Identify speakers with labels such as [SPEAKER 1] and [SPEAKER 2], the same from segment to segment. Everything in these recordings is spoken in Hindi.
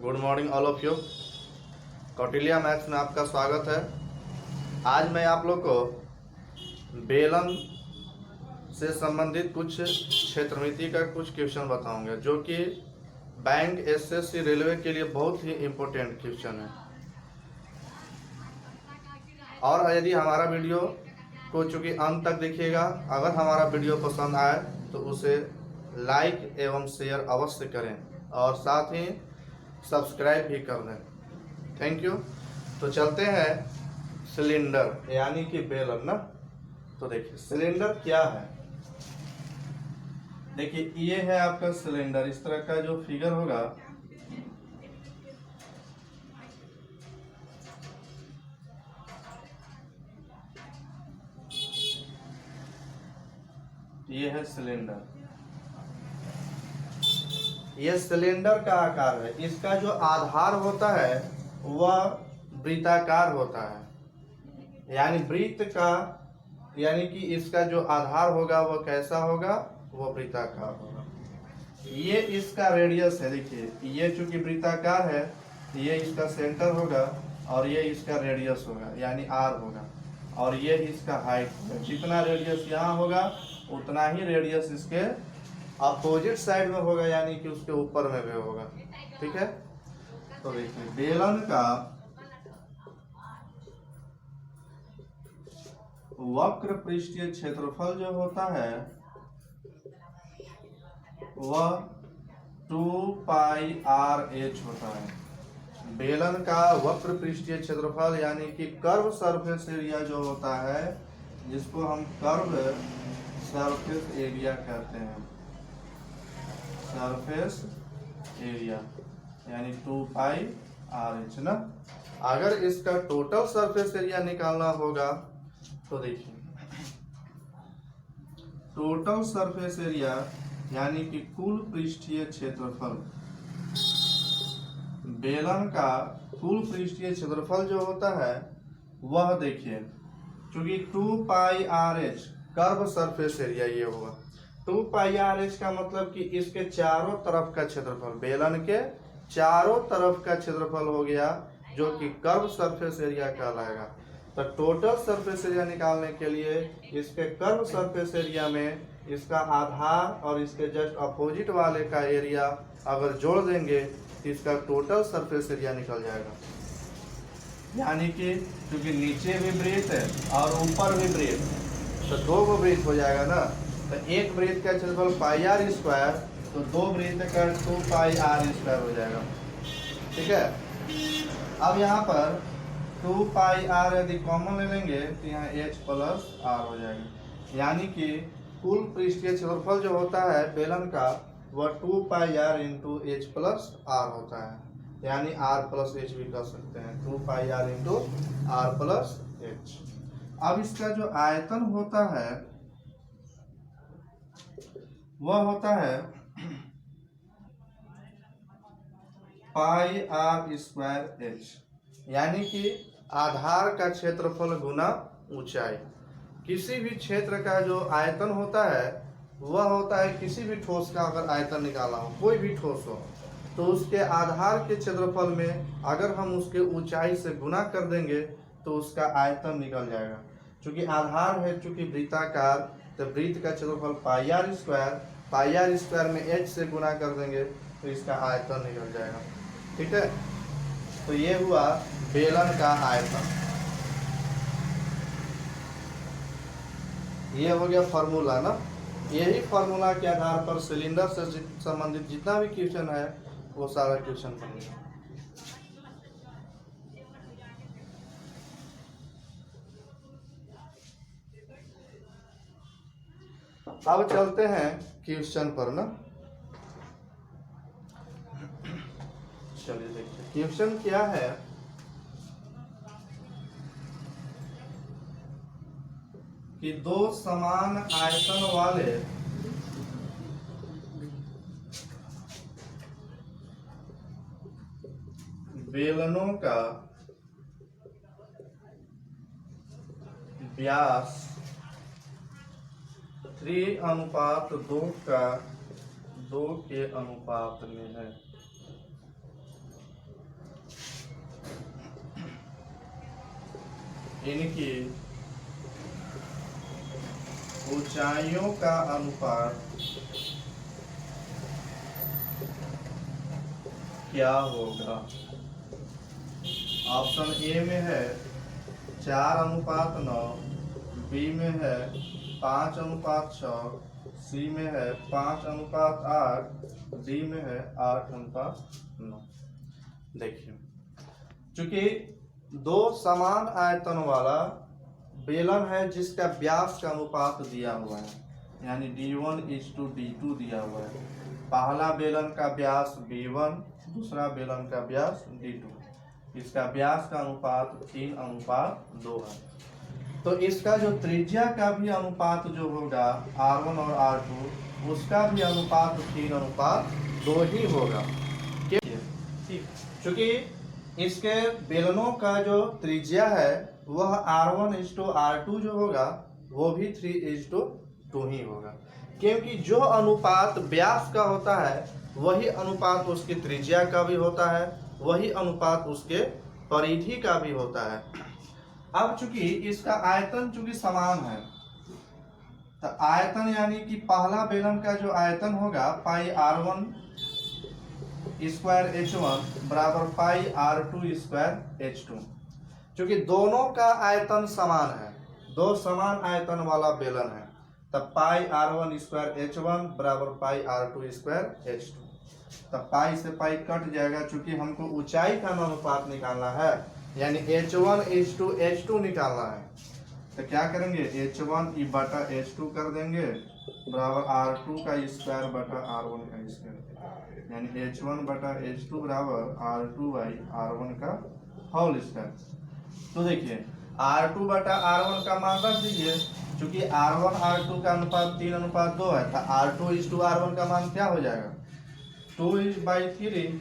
[SPEAKER 1] Good morning all of you. Kautilya maths में आपका स्वागत है। आज मैं आप लोग को बेलन से संबंधित कुछ क्षेत्रमिति का कुछ क्वेश्चन बताऊंगा, जो कि बैंक, एसएससी, रेलवे के लिए बहुत ही इम्पोर्टेंट क्वेश्चन है। और यदि हमारा वीडियो को चूँकि अंत तक देखिएगा, अगर हमारा वीडियो पसंद आए तो उसे लाइक एवं शेयर अवश्य करें और साथ ही सब्सक्राइब भी कर दें। Thank you. तो चलते हैं सिलेंडर यानी कि बेलन ना। तो देखिए सिलेंडर क्या है। देखिए ये है आपका सिलेंडर। इस तरह का जो फिगर होगा ये है सिलेंडर। ये सिलेंडर का आकार है। इसका जो आधार होता है वह वृत्ताकार होता है, यानी वृत्त का, यानी कि इसका जो आधार होगा वह कैसा होगा, वह वृत्ताकार होगा। ये इसका रेडियस है। देखिए ये चूंकि वृत्ताकार है, ये इसका सेंटर होगा और ये इसका रेडियस होगा, यानी आर होगा, और ये इसका हाइट होगा। जितना रेडियस यहाँ होगा उतना ही रेडियस इसके अपोजिट साइड में होगा, यानी कि उसके ऊपर में भी होगा। ठीक है। तो देखिए बेलन का वक्र पृष्ठीय क्षेत्रफल जो होता है वह 2πr/h होता है। बेलन का वक्र पृष्ठीय क्षेत्रफल यानी कि कर्व सरफेस एरिया जो होता है, जिसको हम कर्व सरफेस एरिया कहते हैं, सरफेस एरिया यानी 2πr/h ना। अगर इसका टोटल सरफेस एरिया निकालना होगा तो देखिए टोटल सरफेस एरिया यानी कि कुल पृष्ठीय क्षेत्रफल, बेलन का कुल पृष्ठीय क्षेत्रफल जो होता है वह देखिए, चूंकि 2πr/h कर्व सरफेस एरिया ये होगा। 2πr/h का मतलब कि इसके चारों तरफ का क्षेत्रफल, बेलन के चारों तरफ का क्षेत्रफल हो गया, जो कि कर्व सरफेस एरिया कहलाएगा। तो टोटल सरफेस एरिया निकालने के लिए इसके कर्व सरफेस एरिया में इसका आधार और इसके जस्ट अपोजिट वाले का एरिया अगर जोड़ देंगे तो इसका टोटल सरफेस एरिया निकल जाएगा। यानी कि क्योंकि नीचे भी वृत्त है और ऊपर भी वृत्त, तो दो गो वृत्त हो जाएगा ना। तो एक वृत्त का क्षेत्रफल πr², तो दो वृत्त का 2πr² हो जाएगा। ठीक है। अब यहाँ पर 2πr यदि कॉमन ले लेंगे तो यहाँ h+r हो जाएगा, यानी कि कुल पृष्ठीय क्षेत्रफल जो होता है बेलन का वह 2πr × h+r होता है, यानी r+h भी कर सकते हैं, 2πr × r+h। अब इसका जो आयतन होता है वह होता है πr²h, यानी कि आधार का क्षेत्रफल गुना ऊंचाई। किसी भी क्षेत्र का जो आयतन होता है वह होता है, किसी भी ठोस का अगर आयतन निकाला हो, कोई भी ठोस हो, तो उसके आधार के क्षेत्रफल में अगर हम उसके ऊंचाई से गुना कर देंगे तो उसका आयतन निकल जाएगा। चूंकि आधार है, चूंकि वृत्ताकार, तो वृत्त का क्षेत्रफल πr² में h से गुना कर देंगे तो इसका आयतन निकल जाएगा। ठीक है। तो ये हुआ बेलन का आयतन। ये हो गया फॉर्मूला ना। यही फॉर्मूला के आधार पर सिलेंडर से संबंधित जितना भी क्वेश्चन है वो सारा क्वेश्चन बनेगा। अब चलते हैं क्वेश्चन पर ना। चलिए देखिए क्वेश्चन क्या है। कि दो समान आयतन वाले बेलनों का व्यास 3:2 के अनुपात में है। इनकी ऊंचाइयों का अनुपात क्या होगा। ऑप्शन ए में है 4:9, बी में है 5:6, सी में है 5:8, डी में है 8:9। देखिए, चूंकि दो समान आयतन वाला बेलन है जिसका व्यास का अनुपात दिया हुआ है, यानी D1:D2 दिया हुआ है। पहला बेलन का व्यास B1, दूसरा बेलन का व्यास D2। इसका व्यास का अनुपात 3:2 है। तो इसका जो त्रिज्या का भी अनुपात जो होगा R1 और R2, उसका भी अनुपात 3:2 ही होगा। ठीक, क्योंकि इसके बेलनों का जो त्रिज्या है वह R1:R2 जो होगा वो भी 3:2 ही होगा, क्योंकि जो अनुपात व्यास का होता है वही अनुपात उसकी त्रिज्या का भी होता है, वही अनुपात उसके परिधि का भी होता है। अब चूंकि इसका आयतन चूंकि समान है, तो आयतन यानी कि पहला बेलन का जो आयतन होगा पाई R1 स्क्वायर H1 बराबर पाई R2 स्क्वायर H2। चूंकि दोनों का आयतन समान है, दो समान आयतन वाला बेलन है, तब पाई R1 स्क्वायर H1 बराबर पाई R2 स्क्वायर H2। तब पाई से पाई कट जाएगा, चूंकि हमको ऊंचाई का अनुपात निकालना है, यानी H1:H2 निकालना है। तो क्या करेंगे, H1/H2 कर देंगे बराबर R2 का स्क्वायर बटा R1 का स्क्वायर, यानी H1/H2 बराबर R2/R1 का होल स्क्वायर। तो देखिए R2/R1 का मान रख दीजिए, चूंकि R1 R2 का अनुपात 3:2 है, तो R2:R1 का मान क्या हो जाएगा, 2/3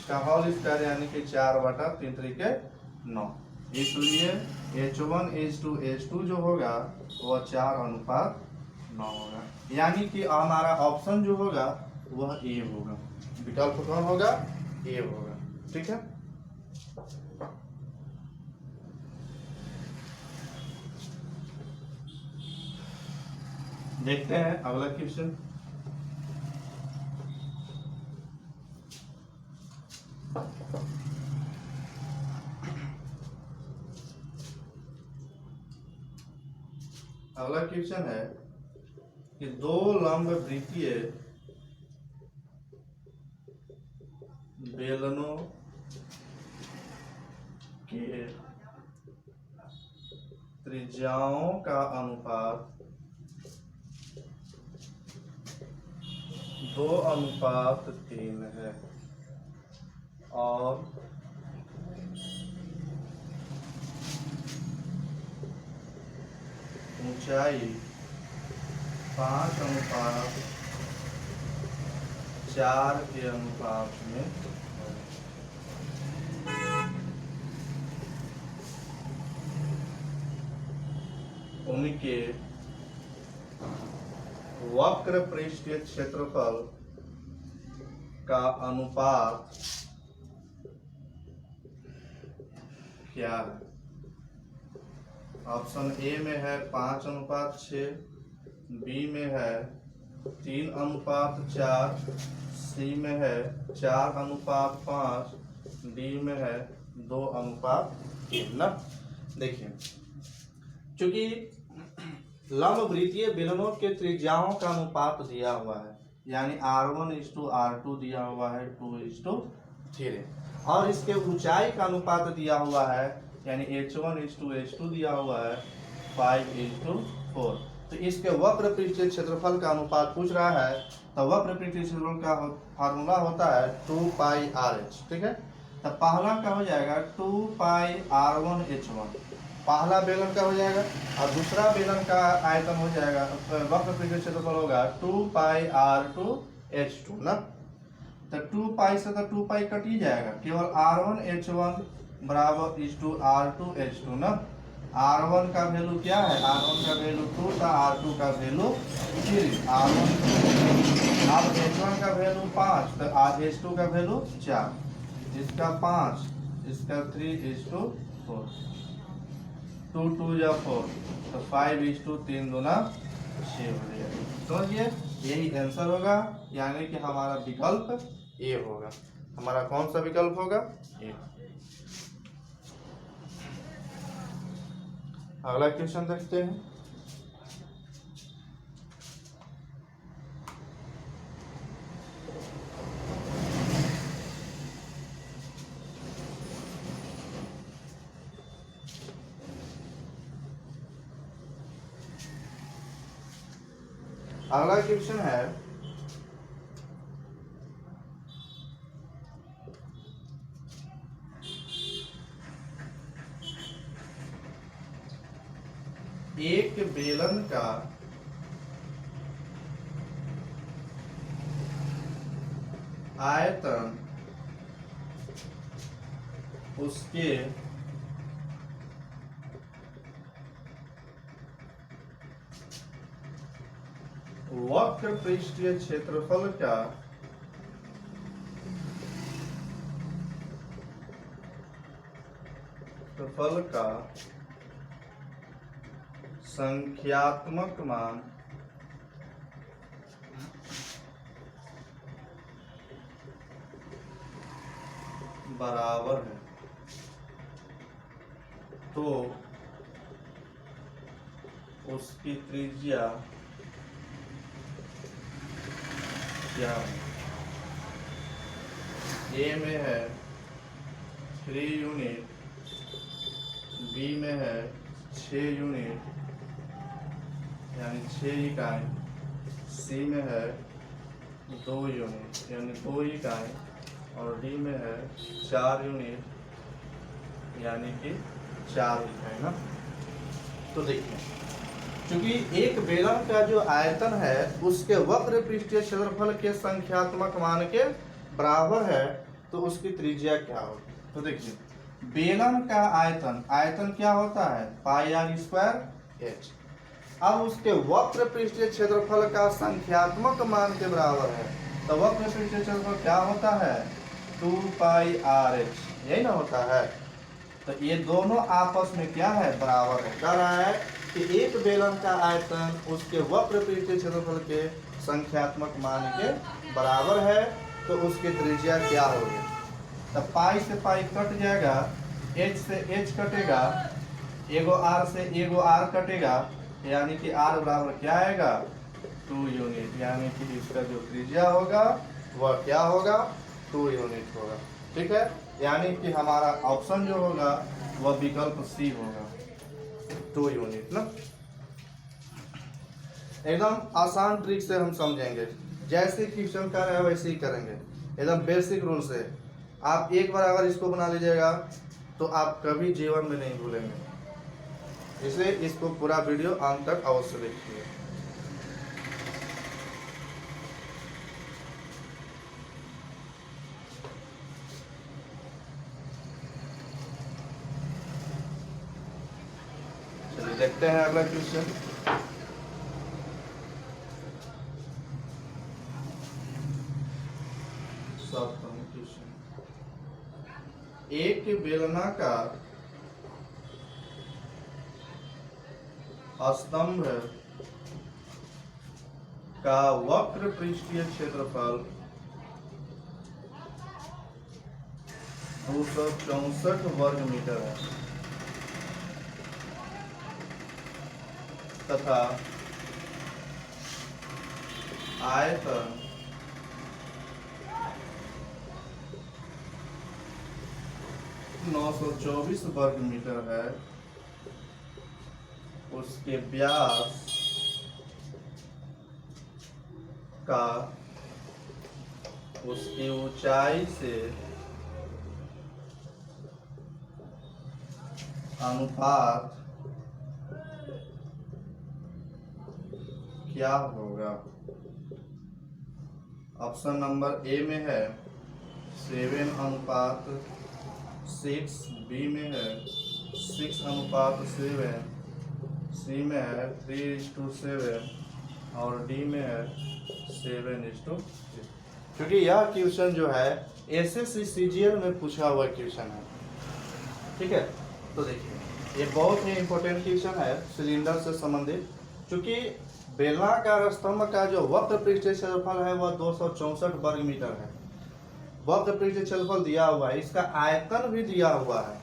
[SPEAKER 1] का होल स्क्वायर, यानी कि 4/3 इसलिए H1:H2 जो होगा वह 4:9 होगा, यानी कि हमारा ऑप्शन जो होगा वह ए होगा। विकल्प कौन होगा, ए होगा। ठीक है, देखते हैं अगला क्वेश्चन। अगला क्वेश्चन है कि दो लंब वृत्तीय बेलनों के त्रिज्याओं का अनुपात 2:3 है और ऊंचाई 5:4 के अनुपात में है। उनके वक्र पृष्ठीय क्षेत्रफल का अनुपात क्या है। ऑप्शन ए में है 5:6, बी में है 3:4, सी में है 4:5, डी में है 2:3 ना। देखिए, चूंकि लंब वृत्तीय बेलनों के त्रिज्याओं का अनुपात दिया हुआ है, यानी R1:R2 दिया हुआ है 2:3, और इसके ऊंचाई का अनुपात दिया हुआ है, यानी H1:H2 दिया हुआ है 5:4। तो इसके वक्र पृष्ठीय क्षेत्रफल का अनुपात पूछ रहा है, तो वक्र पृष्ठीय क्षेत्रफल का फार्मूला होता है 2πRH। ठीक है, तो पहला का हो जाएगा 2πR1H1, पहला बेलन का हो जाएगा, और दूसरा बेलन का आयतन हो जाएगा, वक्र पृष्ठीय क्षेत्रफल होगा 2πR2H2 ना। तो 2π से तो 2π कट ही जाएगा, केवल R1H1 बराबर R2H2 ना। R1 का वैल्यू क्या है, R1 का वैल्यू 2 था, R2 का वैल्यू 3, R1 अब H1 का वैल्यू 5, तो H2 का वैल्यू 4, इसका 5, इसका 3:4। 2 2 जा 4, तो 5:3 दूना 6 हो जाएगा। समझिए, यही आंसर होगा, यानी कि हमारा विकल्प ए होगा। हमारा कौन सा विकल्प होगा? ए। अगला क्वेश्चन देखते हैं। अगला क्वेश्चन है, एक बेलन का आयतन उसके वक्र पृष्ठीय क्षेत्रफल का संख्यात्मक मान बराबर है, तो उसकी त्रिज्या क्या है? ए में है 3 यूनिट, बी में है 6 यूनिट यानी 6 इकाई, सी में है 2 यूनिट यानी 2 इकाई, और डी में है 4 यूनिट यानी कि 4 इकाई ना। तो देखिए, क्योंकि एक बेलन का जो आयतन है उसके वक्र पृष्ठीय क्षेत्रफल के संख्यात्मक मान के बराबर है, तो उसकी त्रिज्या क्या होगी? तो देखिए, बेलन का आयतन क्या होता है? πr²h। अब उसके वक्र पृष्ठीय क्षेत्रफल का संख्यात्मक मान के बराबर है, तो वक्र पृष्ठीय क्षेत्रफल क्या होता है? 2πrh, यही ना होता है। तो ये दोनों आपस में क्या है? बराबर है। कह रहा है कि एक बेलन का आयतन उसके वक्र पृष्ठीय क्षेत्रफल के संख्यात्मक मान के बराबर है, तो उसकी त्रिज्या क्या होगी? तो पाई से पाई कट जाएगा, h से h कटेगा, एगो r से एगो r कटेगा, यानी कि r बराबर क्या आएगा? 2 यूनिट, यानी कि इसका जो त्रिज्या होगा वह क्या होगा? 2 यूनिट होगा। ठीक है, यानी कि हमारा ऑप्शन जो होगा वह विकल्प सी होगा, 2 यूनिट ना। एकदम आसान ट्रिक से हम समझेंगे, जैसे क्वेश्चन कर रहे हैं वैसे ही करेंगे, एकदम बेसिक रूल से। आप एक बार अगर इसको बना लीजिएगा तो आप कभी जीवन में नहीं भूलेंगे, इसलिए इसको पूरा वीडियो अंत तक अवश्य देखिए। चलिए देखते हैं अगला क्वेश्चन। एक बेलनाकार स्तंभ का वक्र पृष्ठीय क्षेत्रफल 264 वर्ग मीटर है तथा आयतन 924 वर्ग मीटर है। उसके व्यास का उसकी ऊंचाई से अनुपात क्या होगा? ऑप्शन नंबर ए में है 7:6, बी में है 6:7, सी में है 3:7 और डी में है 7:3। क्योंकि यह क्वेश्चन जो है एसएससी सीजीएल में पूछा हुआ क्वेश्चन है। ठीक है, तो देखिए ये बहुत ही इम्पोर्टेंट क्वेश्चन है सिलेंडर से संबंधित, क्योंकि बेलनाकार स्तंभ का जो वक्र पृष्ठीय क्षेत्रफल है वह 264 वर्ग मीटर है। वक्र पृष्ठीय क्षेत्रफल दिया हुआ है, इसका आयतन भी दिया हुआ है,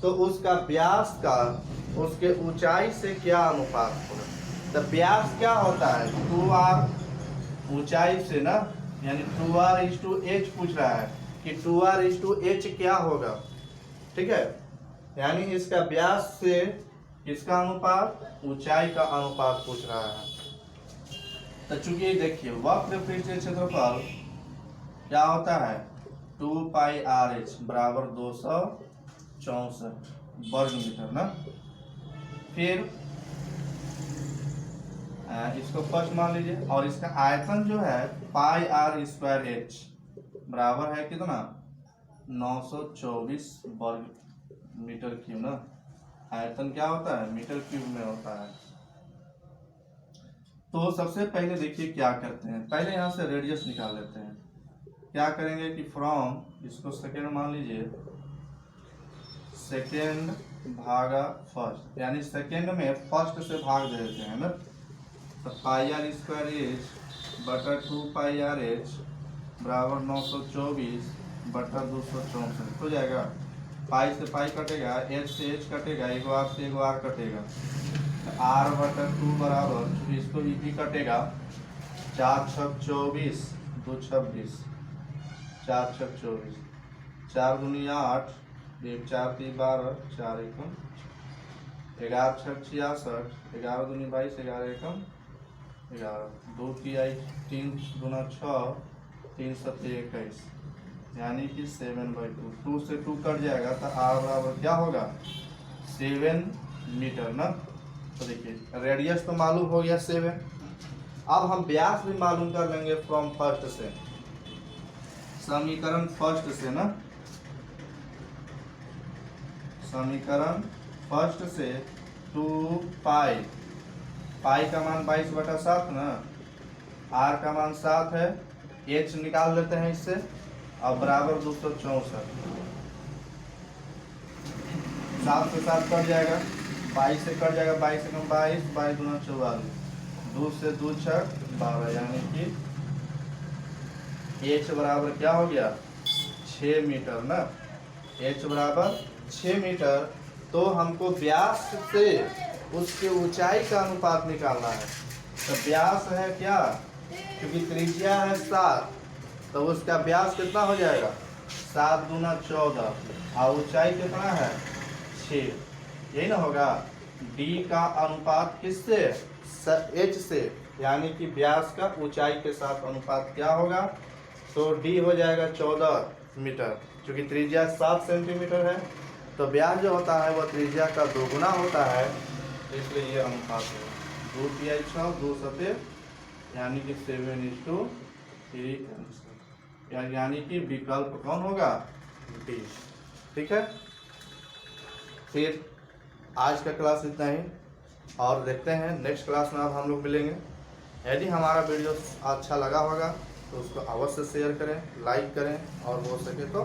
[SPEAKER 1] तो उसका व्यास का उसके ऊंचाई से क्या अनुपात होगा। तो व्यास क्या होता है 2r, ऊंचाई से ना, यानी 2r/h पूछ रहा है कि 2r/h क्या होगा। ठीक है, यानी इसका व्यास से इसका अनुपात, ऊंचाई का अनुपात पूछ रहा है। तो चूंकि देखिए वक्र पृष्ठीय क्षेत्रफल क्या होता है 2πrh बराबर 264 वर्ग मीटर ना। फिर इसको फर्स्ट मान लीजिए, और इसका आयतन जो है πr² बराबर है कितना 924 वर्ग मीटर क्यूब ना। आयतन क्या होता है मीटर क्यूब में होता है। तो सबसे पहले देखिए क्या करते हैं, पहले यहाँ से रेडियस निकाल लेते हैं। क्या करेंगे कि फ्रॉम, इसको सेकेंड मान लीजिए, सेकेंड भागा फर्स्ट, यानी सेकेंड में फर्स्ट से भाग दे देते हैं ना। तो πr² बटा 2πrh बराबर 924 बटा 264 हो जाएगा। पाई से पाई कटेगा, एच से एच कटेगा, एगो आर से एगो आर कटेगा, आर बटा 2 बराबर, इसको भी कटेगा, 4 छक 24, 2 26, 4 छक 24, 4 दूनी 8, 1 4 3 12, 4 एकम 11 छक 66, 11 दूनी 22, 11 एकम 11, 2 3 दूना 6, 3 7 21, यानी कि 7/2। 2 से 2 कट जाएगा तो r बराबर क्या होगा 7 मीटर ना। तो देखिए रेडियस तो मालूम हो गया 7। अब हम व्यास भी मालूम कर लेंगे फ्रॉम फर्स्ट से, समीकरण फर्स्ट से ना। समीकरण फर्स्ट से 2π, पाई का मान 22/7 ना, r का मान 7 है, h निकाल लेते हैं इससे, अब बराबर 264, 7 से 7 कट जाएगा, 22 से कट जाएगा, 22 से कम 22, 22 दूना 44, 2 से 2 छक 12, यानी कि h बराबर क्या हो गया 6 मीटर ना। h बराबर 6 मीटर। तो हमको व्यास से उसके ऊंचाई का अनुपात निकालना है। तो व्यास है क्या, क्योंकि त्रिज्या है 7, तो उसका व्यास कितना हो जाएगा 7 दूना 14, और ऊंचाई कितना है 6, यही ना होगा। d का अनुपात किससे h से, यानी कि व्यास का ऊंचाई के साथ अनुपात क्या होगा, तो d हो जाएगा 14 मीटर, क्योंकि त्रिज्या 7 सेंटीमीटर है, तो व्यास जो होता है वह त्रिज्या का 2 गुना होता है, इसलिए ये अनुपात है 2 तिहाई 6, 2 7, यानी कि 7:3, यानी कि विकल्प कौन होगा डी। ठीक है, फिर आज का क्लास इतना ही, और देखते हैं नेक्स्ट क्लास में अब हम लोग मिलेंगे। यदि हमारा वीडियो अच्छा लगा होगा तो उसको अवश्य शेयर करें, लाइक करें, और हो सके तो